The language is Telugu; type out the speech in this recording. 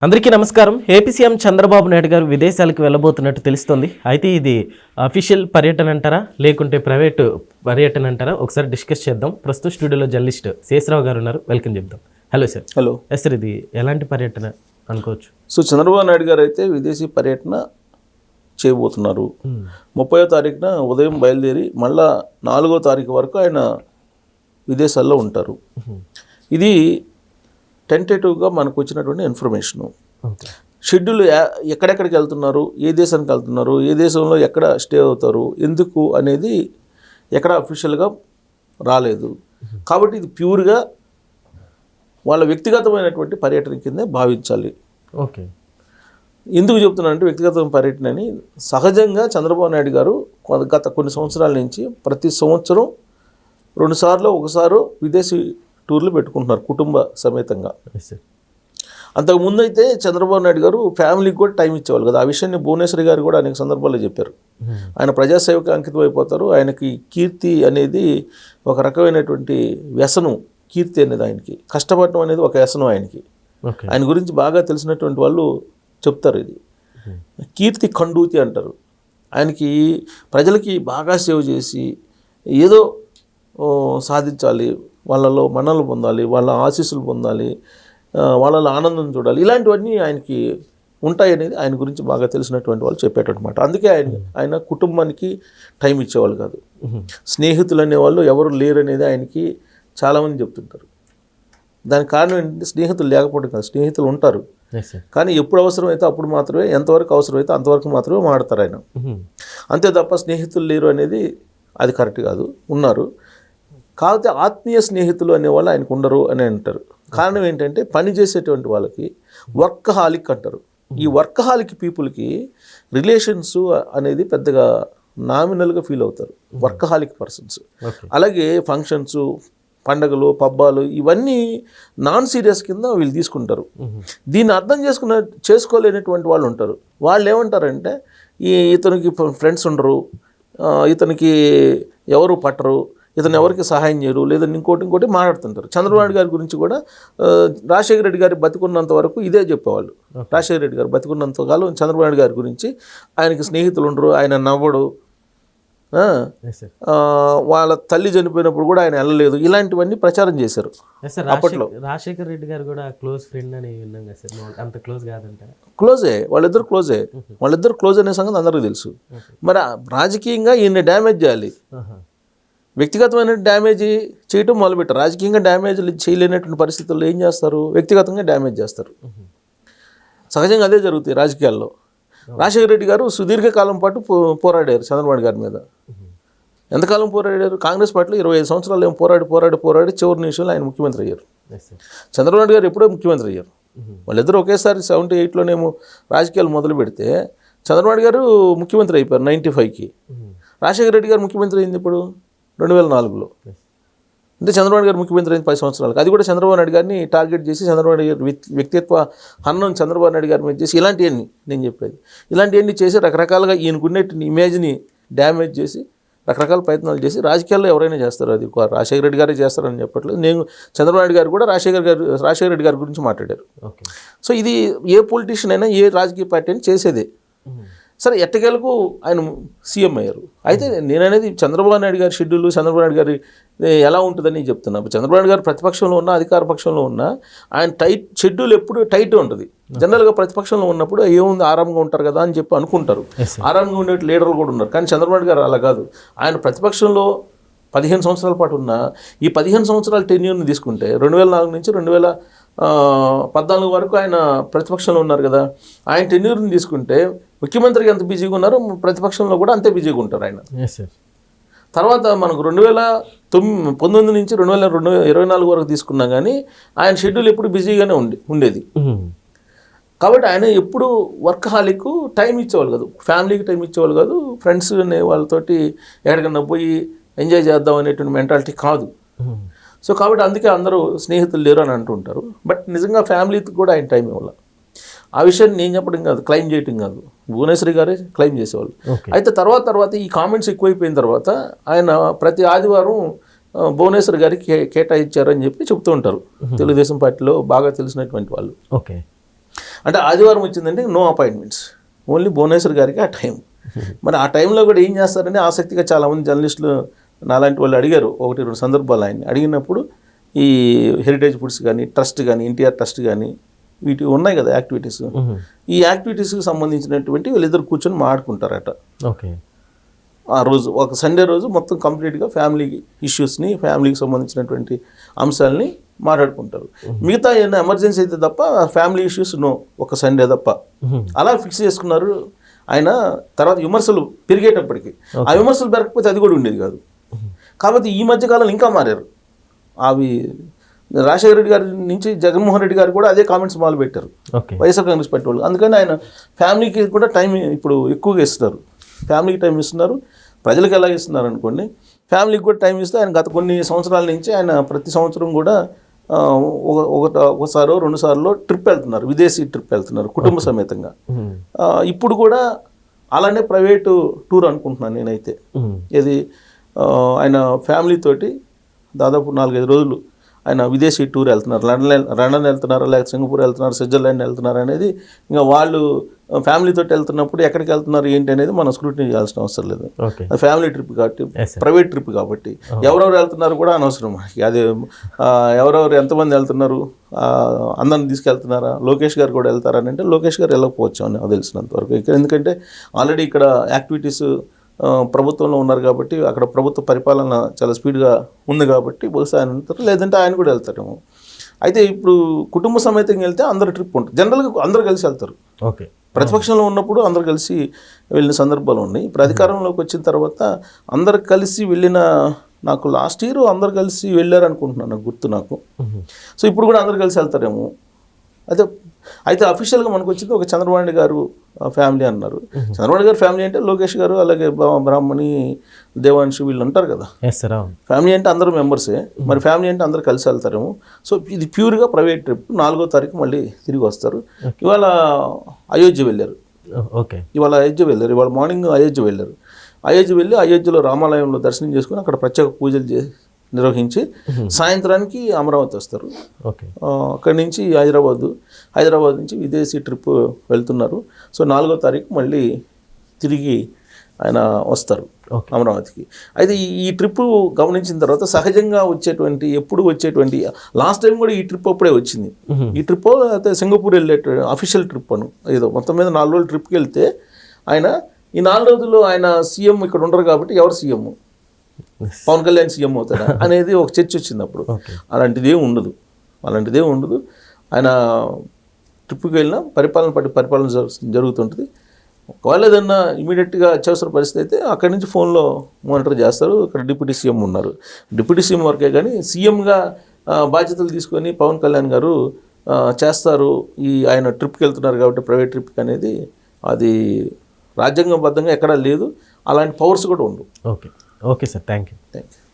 అందరికీ నమస్కారం. ఏపీ సీఎం చంద్రబాబు నాయుడు గారు విదేశాలకు వెళ్ళబోతున్నట్టు తెలుస్తుంది. అయితే ఇది అఫీషియల్ పర్యటన అంటారా లేకుంటే ప్రైవేటు పర్యటన అంటారా? ఒకసారి డిస్కస్ చేద్దాం. ప్రస్తుత స్టూడియోలో జర్నలిస్ట్ శేషరావు గారు ఉన్నారు. వెల్కమ్ చెప్దాం. Hello sir. హలో సార్, ఇది ఎలాంటి పర్యటన అనుకోవచ్చు? సో చంద్రబాబు నాయుడు గారు అయితే విదేశీ పర్యటన చేయబోతున్నారు. 30వ తారీఖున ఉదయం బయలుదేరి మళ్ళా 4వ తారీఖు వరకు ఆయన విదేశాల్లో ఉంటారు. ఇది టెంటేటివ్గా మనకు వచ్చినటువంటి ఇన్ఫర్మేషను. షెడ్యూల్ ఎక్కడెక్కడికి వెళ్తున్నారు, ఏ దేశానికి వెళ్తున్నారు, ఏ దేశంలో ఎక్కడ స్టే అవుతారు, ఎందుకు అనేది ఎక్కడ అఫీషియల్గా రాలేదు. కాబట్టి ఇది ప్యూర్గా వాళ్ళ వ్యక్తిగతమైనటువంటి పర్యటన కిందే భావించాలి. ఓకే. ఎందుకు చెప్తున్నానంటే వ్యక్తిగత పర్యటన అని సహజంగా చంద్రబాబు నాయుడు గారు గత కొన్ని సంవత్సరాల నుంచి ప్రతి సంవత్సరం 2 సార్లు 1 సారి విదేశీ టూర్లు పెట్టుకుంటున్నారు కుటుంబ సమేతంగా. అంతకుముందు అయితే చంద్రబాబు నాయుడు గారు ఫ్యామిలీకి కూడా టైం ఇచ్చేవాళ్ళు కదా. ఆ విషయాన్ని భువనేశ్వరి గారు కూడా అనేక సందర్భాల్లో చెప్పారు. ఆయన ప్రజాసేవకి అంకితం అయిపోతారు. ఆయనకి కీర్తి అనేది ఒక రకమైనటువంటి వ్యసనం. కీర్తి అనేది ఆయనకి కష్టపడటం అనేది ఒక వ్యసనం ఆయనకి. ఆయన గురించి బాగా తెలిసినటువంటి వాళ్ళు చెప్తారు. ఇది కీర్తి ఖండూతి అంటారు. ఆయనకి ప్రజలకి బాగా సేవ చేసి ఏదో సాధించాలి, వాళ్ళలో మన్ననలు పొందాలి, వాళ్ళ ఆశీస్సులు పొందాలి, వాళ్ళలో ఆనందం చూడాలి, ఇలాంటివన్నీ ఆయనకి ఉంటాయి అనేది ఆయన గురించి బాగా తెలిసినటువంటి వాళ్ళు చెప్పేటమాట. అందుకే ఆయన కుటుంబానికి టైం ఇచ్చేవాళ్ళు కాదు. స్నేహితులు అనేవాళ్ళు ఎవరు లేరు అనేది ఆయనకి చాలామంది చెప్తుంటారు. దానికి కారణం ఏంటంటే స్నేహితులు లేకపోవడం కాదు, స్నేహితులు ఉంటారు. కానీ ఎప్పుడు అవసరమైతే అప్పుడు మాత్రమే, ఎంతవరకు అవసరమైతే అంతవరకు మాత్రమే మాడతారు ఆయన. అంతే తప్ప స్నేహితులు లేరు అనేది అది కరెక్ట్ కాదు. ఉన్నారు. కాకపోతే ఆత్మీయ స్నేహితులు అనేవాళ్ళు ఆయనకు ఉండరు అని అంటారు. కారణం ఏంటంటే పని చేసేటువంటి వాళ్ళకి వర్కహాలిక్ అంటారు. ఈ వర్కహాలిక్ పీపుల్కి రిలేషన్స్ అనేది పెద్దగా నామినల్గా ఫీల్ అవుతారు వర్కహాలిక్ పర్సన్స్. అలాగే ఫంక్షన్స్, పండగలు, పబ్బాలు ఇవన్నీ నాన్ సీరియస్ కింద వీళ్ళు తీసుకుంటారు. దీన్ని అర్థం చేసుకోలేనటువంటి వాళ్ళు ఉంటారు. వాళ్ళు ఏమంటారంటే ఇతనికి ఫ్రెండ్స్ ఉండరు, ఇతనికి ఎవరు పట్టరు, ఇతను ఎవరికి సహాయం చేయరు, లేదంటే ఇంకోటి మాట్లాడుతుంటారు. చంద్రబాబు నాయుడు గారి గురించి కూడా రాజశేఖర రెడ్డి గారు బతికున్నంత వరకు ఇదే చెప్పేవాళ్ళు. రాజశేఖర రెడ్డి గారు బతికున్నంత కాలం చంద్రబాబు నాయుడు గారి గురించి ఆయనకి స్నేహితులు ఉండరు, ఆయన నవ్వడు, వాళ్ళ తల్లి చనిపోయినప్పుడు కూడా ఆయన వెళ్ళలేదు, ఇలాంటివన్నీ ప్రచారం చేశారు అప్పట్లో. రాజశేఖర రెడ్డి గారు కూడా క్లోజ్ ఫ్రెండ్ అని విన్నాం కదా సార్. అంత క్లోజ్ కాదంట. క్లోజే, వాళ్ళిద్దరు క్లోజ్ అనే సంగతి అందరికీ తెలుసు. మరి రాజకీయంగా ఈయన్ని డ్యామేజ్ చేయాలి, వ్యక్తిగతమైన డ్యామేజ్ చేయటం మొదలుపెట్టారు. రాజకీయంగా డ్యామేజ్ చేయలేనటువంటి పరిస్థితుల్లో ఏం చేస్తారు, వ్యక్తిగతంగా డ్యామేజ్ చేస్తారు. సహజంగా అదే జరుగుతాయి రాజకీయాల్లో. రాజశేఖర రెడ్డి గారు సుదీర్ఘకాలం పాటు పోరాడారు చంద్రబాబు గారి మీద. ఎంతకాలం పోరాడారు? కాంగ్రెస్ పార్టీలో 25 సంవత్సరాలు ఏమో పోరాడి చివరి నిమిషంలో ఆయన ముఖ్యమంత్రి అయ్యారు. చంద్రబాబు నాయుడు గారు ఎప్పుడో ముఖ్యమంత్రి అయ్యారు. వాళ్ళిద్దరూ ఒకేసారి 78లోనేమో రాజకీయాలు మొదలు పెడితే చంద్రబాబు గారు ముఖ్యమంత్రి అయిపోయారు 95కి. రాజశేఖర రెడ్డి గారు ముఖ్యమంత్రి అయింది ఇప్పుడు 2004లో. అంటే చంద్రబాబు గారు ముఖ్యమంత్రి అయింది 10 సంవత్సరాలకు. అది కూడా చంద్రబాబు నాయుడు గారిని టార్గెట్ చేసి చంద్రబాబు నాయుడు గారి వ్యక్తిత్వ హననం చంద్రబాబు నాయుడు గారి మీద చేసి ఇలాంటివన్నీ నేను చెప్పేది ఇలాంటివన్నీ చేసి రకరకాలుగా ఈయనకున్నటువంటి ఇమేజ్ని డ్యామేజ్ చేసి రకరకాల ప్రయత్నాలు చేసి రాజకీయాల్లో ఎవరైనా చేస్తారు. అది రాజశేఖర రెడ్డి గారే చేస్తారని చెప్పట్లేదు. నేను చంద్రబాబు నాయుడు గారు కూడా రాజశేఖర రెడ్డి గారి గురించి మాట్లాడారు. సో ఇది ఏ పొలిటీషియన్ అయినా ఏ రాజకీయ పార్టీ అయినా చేసేదే. సరే, ఎట్టకేలకు ఆయన సీఎం అయ్యారు. అయితే నేననేది చంద్రబాబు నాయుడు గారి షెడ్యూల్, చంద్రబాబు నాయుడు గారి ఎలా ఉంటుందని చెప్తున్నా. చంద్రబాబు నాయుడు గారు ప్రతిపక్షంలో ఉన్నా అధికార పక్షంలో ఉన్నా ఆయన షెడ్యూల్ ఎప్పుడు టైట్ ఉంటుంది. జనరల్గా ప్రతిపక్షంలో ఉన్నప్పుడు ఏముంది ఆరాంగా ఉంటారు కదా అని చెప్పి అనుకుంటారు. ఆరాంగా ఉండే లీడర్లు కూడా ఉన్నారు. కానీ చంద్రబాబు నాయుడు గారు అలా కాదు. ఆయన ప్రతిపక్షంలో 15 సంవత్సరాల పాటు ఉన్న ఈ 15 సంవత్సరాల టెన్యూర్ని తీసుకుంటే 2004 నుంచి 2014 వరకు ఆయన ప్రతిపక్షంలో ఉన్నారు కదా. ఆయన టెన్యూర్ని తీసుకుంటే ముఖ్యమంత్రికి ఎంత బిజీగా ఉన్నారో ప్రతిపక్షంలో కూడా అంతే బిజీగా ఉంటారు ఆయన. తర్వాత మనకు 2019 నుంచి 2024 వరకు తీసుకున్నా కానీ ఆయన షెడ్యూల్ ఎప్పుడు బిజీగానే ఉండేది. కాబట్టి ఆయన ఎప్పుడు వర్కహాలిక్ టైం ఇచ్చేవాళ్ళు కాదు, ఫ్యామిలీకి టైం ఇచ్చేవాళ్ళు కాదు, ఫ్రెండ్స్ అనే వాళ్ళతోటి ఎక్కడికన్నా పోయి ఎంజాయ్ చేద్దాం అనేటువంటి మెంటాలిటీ కాదు. సో కాబట్టి అందుకే అందరూ స్నేహితులు లేరు అని అంటుంటారు. బట్ నిజంగా ఫ్యామిలీకి కూడా ఆయన టైం ఇవ్వాలి. ఆ విషయాన్ని నేను చెప్పడం కాదు, క్లెయిమ్ చేయటం కాదు, భువనేశ్వరి గారే క్లెయిమ్ చేసేవాళ్ళు. అయితే తర్వాత ఈ కామెంట్స్ ఎక్కువైపోయిన తర్వాత ఆయన ప్రతి ఆదివారం భువనేశ్వర్ గారికి కేటాయించారని చెప్పి చెప్తూ ఉంటారు తెలుగుదేశం పార్టీలో బాగా తెలిసినటువంటి వాళ్ళు. ఓకే. అంటే ఆదివారం వచ్చిందంటే నో అపాయింట్మెంట్స్, ఓన్లీ భువనేశ్వర్ గారికి ఆ టైం. మరి ఆ టైంలో కూడా ఏం చేస్తారని ఆసక్తిగా చాలామంది జర్నలిస్టులు నాలాంటి వాళ్ళు అడిగారు. 1-2 సందర్భాలు ఆయన్ని అడిగినప్పుడు ఈ హెరిటేజ్ ఫుడ్స్ కానీ, ట్రస్ట్ కానీ, ఎన్టీఆర్ ట్రస్ట్ కానీ, వీటి ఉన్నాయి కదా యాక్టివిటీస్, ఈ యాక్టివిటీస్కి సంబంధించినటువంటి వీళ్ళిద్దరు కూర్చొని మాట్లాడుకుంటారట. ఓకే. ఆ రోజు ఒక సండే రోజు మొత్తం కంప్లీట్గా ఫ్యామిలీ ఇష్యూస్ని, ఫ్యామిలీకి సంబంధించినటువంటి అంశాలని మాట్లాడుకుంటారు. మిగతా ఏమైనా ఎమర్జెన్సీ అయితే తప్ప ఫ్యామిలీ ఇష్యూస్ నో, ఒక సండే తప్ప. అలా ఫిక్స్ చేసుకున్నారు ఆయన. తర్వాత విమర్శలు పెరిగేటప్పటికి ఆ విమర్శలు పెరగకపోతే అది కూడా ఉండేది కాదు. కాబట్టి ఈ మధ్యకాలంలో ఇంకా మారారు. అవి రాజశేఖర రెడ్డి గారి నుంచి జగన్మోహన్ రెడ్డి గారు కూడా అదే కామెంట్స్ మొదలు పెట్టారు, వైఎస్ఆర్ కాంగ్రెస్ పార్టీ వాళ్ళు. అందుకని ఆయన ఫ్యామిలీకి కూడా టైం ఇప్పుడు ఎక్కువగా ఇస్తున్నారు. ఫ్యామిలీకి టైం ఇస్తున్నారు, ప్రజలకు ఎలా ఇస్తున్నారు అనుకోండి, ఫ్యామిలీకి కూడా టైం ఇస్తే ఆయన గత కొన్ని సంవత్సరాల నుంచి ఆయన ప్రతి సంవత్సరం కూడా ఒకసారో 2 సార్లు ట్రిప్ వెళ్తున్నారు, విదేశీ ట్రిప్ వెళ్తున్నారు కుటుంబ సమేతంగా. ఇప్పుడు కూడా అలానే ప్రైవేటు టూర్ అనుకుంటున్నాను నేనైతే. ఇది ఆయన ఫ్యామిలీతోటి దాదాపు 4-5 రోజులు ఆయన విదేశీ టూర్ వెళ్తున్నారు. లండన్ వెళ్తున్నారు, లేకపోతే సింగపూర్ వెళ్తున్నారు, స్విట్జర్లాండ్ వెళ్తున్నారు అనేది ఇంకా వాళ్ళు ఫ్యామిలీతో వెళ్తున్నప్పుడు ఎక్కడికి వెళ్తున్నారు ఏంటి అనేది మనం స్క్రూటినీ చేయాల్సిన అవసరం లేదు. ఫ్యామిలీ ట్రిప్ కాబట్టి, ప్రైవేట్ ట్రిప్ కాబట్టి ఎవరెవరు వెళ్తున్నారు కూడా అనవసరం. అది ఎవరెవరు ఎంతమంది వెళ్తున్నారు, అందరిని తీసుకెళ్తున్నారా, లోకేష్ గారు కూడా వెళ్తారని అంటే లోకేష్ గారు వెళ్ళకపోవచ్చు అని నాకు తెలిసినంత వరకు. ఎందుకంటే ఆల్రెడీ ఇక్కడ యాక్టివిటీస్ ప్రభుత్వంలో ఉన్నారు కాబట్టి, అక్కడ ప్రభుత్వ పరిపాలన చాలా స్పీడ్గా ఉంది కాబట్టి బహుశా ఆయన వెళ్తారు, లేదంటే ఆయన కూడా వెళ్తారేమో. అయితే ఇప్పుడు కుటుంబ సమేతంగా వెళ్తే అందరు ట్రిప్ ఉంటుంది, జనరల్గా అందరు కలిసి వెళ్తారు. ఓకే. ప్రతిపక్షంలో ఉన్నప్పుడు అందరు కలిసి వెళ్ళిన సందర్భాలు ఉన్నాయి. ఇప్పుడు అధికారంలోకి వచ్చిన తర్వాత అందరు కలిసి వెళ్ళిన, నాకు లాస్ట్ ఇయర్ అందరు కలిసి వెళ్ళారు అనుకుంటున్నాను, నాకు గుర్తు నాకు. సో ఇప్పుడు కూడా అందరు కలిసి వెళ్తారేమో. అయితే అఫీషియల్గా మనకు వచ్చింది ఒక చంద్రబాబు నాయుడు గారు ఫ్యామిలీ అన్నారు. చంద్రబాబు నాయుడు గారు ఫ్యామిలీ అంటే లోకేష్ గారు, అలాగే బ్రాహ్మణి, దేవాంశు వీళ్ళు ఉంటారు కదా. ఫ్యామిలీ అంటే అందరూ మెంబర్సే, మరి ఫ్యామిలీ అంటే అందరూ కలిసి వెళ్తారేమో. సో ఇది ప్యూర్గా ప్రైవేట్ ట్రిప్. 4వ తారీఖు మళ్ళీ తిరిగి వస్తారు. ఇవాళ అయోధ్య వెళ్ళారు. ఇవాళ మార్నింగ్ అయోధ్య వెళ్ళారు. అయోధ్య వెళ్ళి అయోధ్యలో రామాలయంలో దర్శనం చేసుకుని అక్కడ ప్రత్యేక పూజలు నిర్వహించి సాయంత్రానికి అమరావతి వస్తారు. అక్కడి నుంచి హైదరాబాద్ నుంచి విదేశీ ట్రిప్ వెళ్తున్నారు. సో 4వ తారీఖు మళ్ళీ తిరిగి ఆయన వస్తారు అమరావతికి. అయితే ఈ ట్రిప్ గమనించిన తర్వాత సహజంగా ఎప్పుడు వచ్చేటువంటి లాస్ట్ టైం కూడా ఈ ట్రిప్ అప్పుడే వచ్చింది. ఈ ట్రిప్ అయితే సింగపూర్ వెళ్ళేటువంటి అఫీషియల్ ట్రిప్ ఏదో మొత్తం మీద 4 రోజులు ట్రిప్కి వెళ్తే ఆయన ఈ 4 రోజుల్లో ఆయన సీఎం ఇక్కడ ఉండరు కాబట్టి ఎవరు సీఎం, పవన్ కళ్యాణ్ సీఎం అవుతాడా అనేది ఒక చర్చ వచ్చింది అప్పుడు. అలాంటిదే ఉండదు. ఆయన ట్రిప్కి వెళ్ళినా పరిపాలన జరుగుతుంటుంది. ఒకవేళ ఏదన్నా ఇమీడియట్గా అత్యవసర పరిస్థితి అయితే అక్కడి నుంచి ఫోన్లో మానిటర్ చేస్తారు. ఇక్కడ డిప్యూటీ సీఎం ఉన్నారు, డిప్యూటీ సీఎం వరకే. కానీ సీఎంగా బాధ్యతలు తీసుకొని పవన్ కళ్యాణ్ గారు చేస్తారు. ఆయన ట్రిప్కి వెళ్తున్నారు కాబట్టి ప్రైవేట్ ట్రిప్కి అనేది అది రాజ్యాంగబద్ధంగా ఎక్కడా లేదు. అలాంటి పవర్స్ కూడా ఉండవు. Okay sir, thank you.